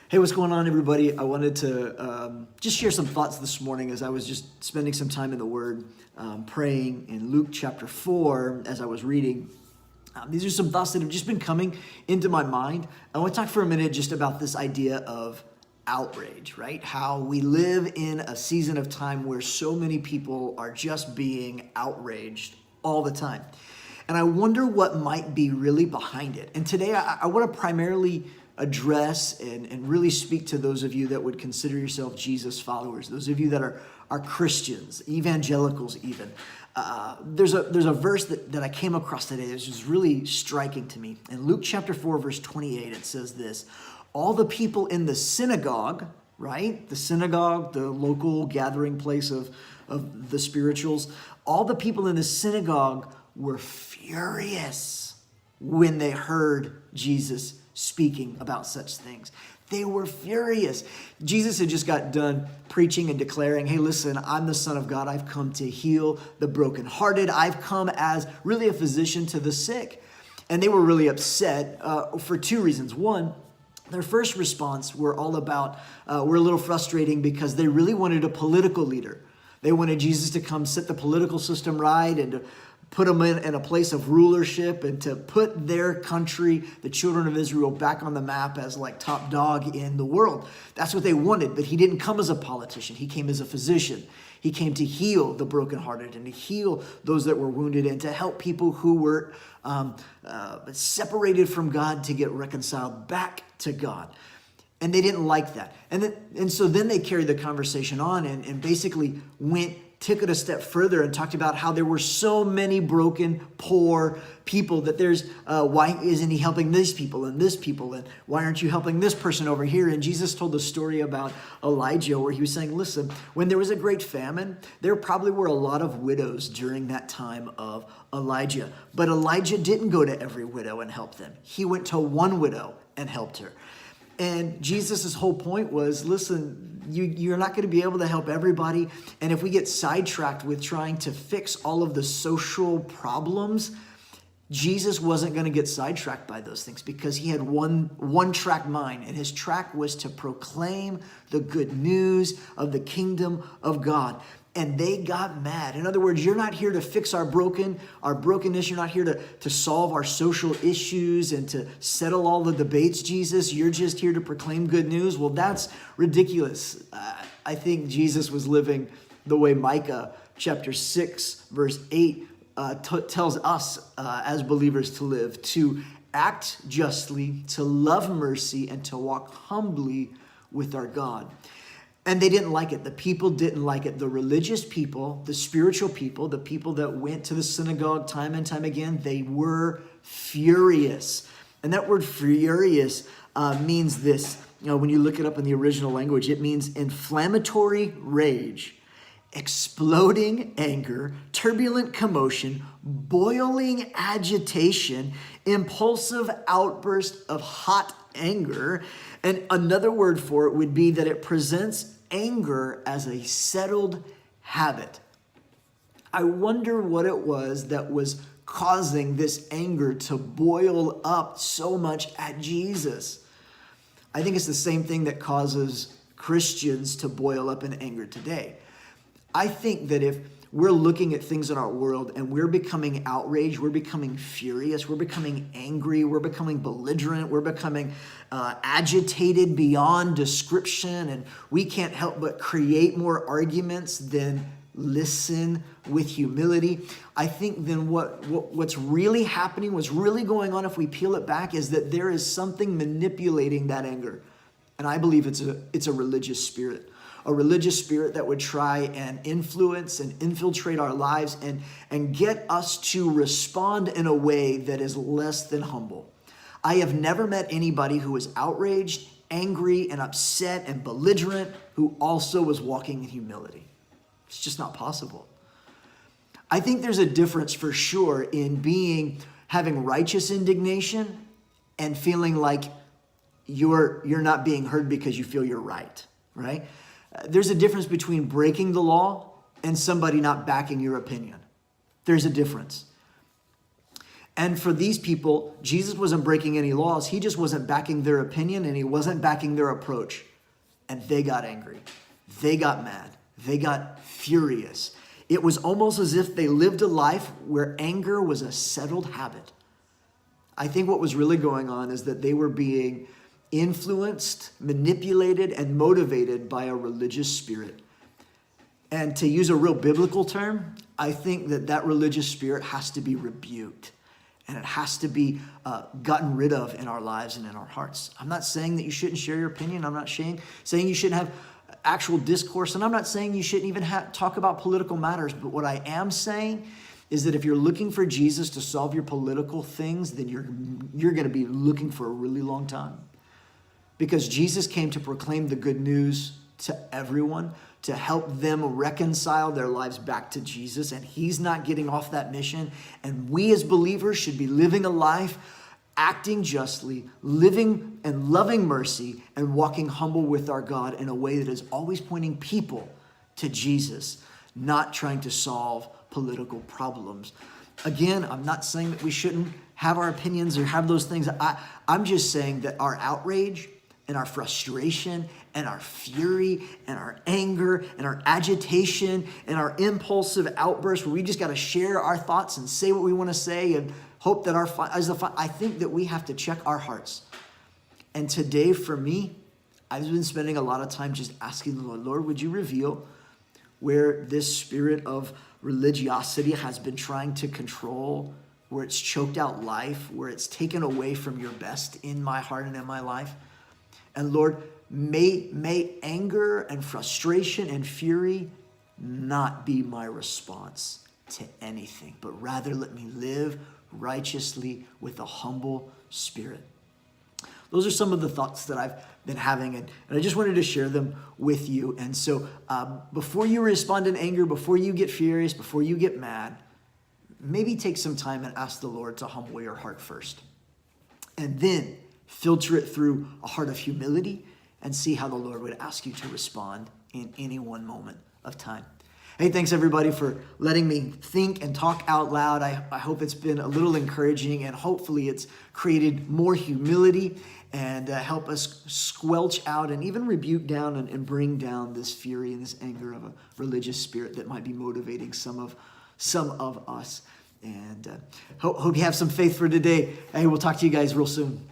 Hey, what's going on, everybody? I wanted to just share some thoughts this morning as I was just spending some time in the Word, praying in Luke chapter 4 as I was reading. These are some thoughts that have just been coming into my mind. I want to talk for a minute just about this idea of outrage, right? How we live in a season of time where so many people are just being outraged all the time. And I wonder what might be really behind it. And today I want to primarily address and really speak to those of you that would consider yourself Jesus followers, those of you that are Christians, evangelicals even. There's a verse that I came across today that was just really striking to me. In Luke chapter 4, verse 28, it says this: all the people in the synagogue, right? The synagogue, the local gathering place of the spirituals, all the people in the synagogue were furious when they heard Jesus speaking about such things. They were furious. Jesus had just got done preaching and declaring, hey, listen, I'm the Son of God. I've come to heal the brokenhearted. I've come as really a physician to the sick. And they were really upset for two reasons. One, their first response were all about, were a little frustrating because they really wanted a political leader. They wanted Jesus to come set the political system right and to put them in a place of rulership and to put their country, the children of Israel, back on the map as like top dog in the world. That's what they wanted, but he didn't come as a politician. He came as a physician. He came to heal the brokenhearted and to heal those that were wounded and to help people who were separated from God to get reconciled back to God. And they didn't like that. And so then they carried the conversation on and basically took it a step further and talked about how there were so many broken, poor people that why isn't he helping these people and this people? And why aren't you helping this person over here? And Jesus told the story about Elijah where he was saying, listen, when there was a great famine, there probably were a lot of widows during that time of Elijah. But Elijah didn't go to every widow and help them. He went to one widow and helped her. And Jesus' whole point was, listen, you're not going to be able to help everybody. And if we get sidetracked with trying to fix all of the social problems, Jesus wasn't going to get sidetracked by those things because he had one track mind. And his track was to proclaim the good news of the kingdom of God. And they got mad. In other words, you're not here to fix our brokenness. You're not here to solve our social issues and to settle all the debates, Jesus. You're just here to proclaim good news. Well, that's ridiculous. I think Jesus was living the way Micah chapter 6, verse 8 tells us as believers to live, to act justly, to love mercy, and to walk humbly with our God. And they didn't like it. The people didn't like it. The religious people, the spiritual people, the people that went to the synagogue time and time again, they were furious. And that word furious means this. When you look it up in the original language, it means inflammatory rage, exploding anger, turbulent commotion, boiling agitation, impulsive outburst of hot anger. And another word for it would be that it presents anger as a settled habit. I wonder what it was that was causing this anger to boil up so much at Jesus. I think it's the same thing that causes Christians to boil up in anger today. I think that if we're looking at things in our world and we're becoming outraged, we're becoming furious, we're becoming angry, we're becoming belligerent, we're becoming agitated beyond description, and we can't help but create more arguments than listen with humility. I think then what's really happening, what's really going on if we peel it back, is that there is something manipulating that anger. And I believe it's a religious spirit. A religious spirit that would try and influence and infiltrate our lives and get us to respond in a way that is less than humble. I have never met anybody who was outraged, angry, and upset and belligerent who also was walking in humility. It's just not possible. I think there's a difference for sure in having righteous indignation and feeling like you're not being heard because you feel you're right? There's a difference between breaking the law and somebody not backing your opinion. There's a difference. And for these people, Jesus wasn't breaking any laws. He just wasn't backing their opinion, and he wasn't backing their approach. And they got angry. They got mad. They got furious. It was almost as if they lived a life where anger was a settled habit. I think what was really going on is that they were being influenced, manipulated, and motivated by a religious spirit. And to use a real biblical term, I think that religious spirit has to be rebuked. And it has to be gotten rid of in our lives and in our hearts. I'm not saying that you shouldn't share your opinion. I'm not saying you shouldn't have actual discourse. And I'm not saying you shouldn't even talk about political matters. But what I am saying is that if you're looking for Jesus to solve your political things, then you're going to be looking for a really long time. Because Jesus came to proclaim the good news to everyone, to help them reconcile their lives back to Jesus. And he's not getting off that mission. And we as believers should be living a life, acting justly, living and loving mercy, and walking humble with our God in a way that is always pointing people to Jesus, not trying to solve political problems. Again, I'm not saying that we shouldn't have our opinions or have those things. I'm just saying that our outrage and our frustration and our fury and our anger and our agitation and our impulsive outbursts where we just got to share our thoughts and say what we want to say and hope that I think that we have to check our hearts. And today for me, I've been spending a lot of time just asking the Lord, would you reveal where this spirit of religiosity has been trying to control, where it's choked out life, where it's taken away from your best in my heart and in my life. And Lord, may anger and frustration and fury not be my response to anything, but rather let me live righteously with a humble spirit. Those are some of the thoughts that I've been having, and I just wanted to share them with you. And so before you respond in anger, before you get furious, before you get mad, maybe take some time and ask the Lord to humble your heart first. And then filter it through a heart of humility and see how the Lord would ask you to respond in any one moment of time. Hey, thanks everybody for letting me think and talk out loud. I hope it's been a little encouraging, and hopefully it's created more humility and help us squelch out and even rebuke down and bring down this fury and this anger of a religious spirit that might be motivating some of us. And hope you have some faith for today. Hey, we'll talk to you guys real soon.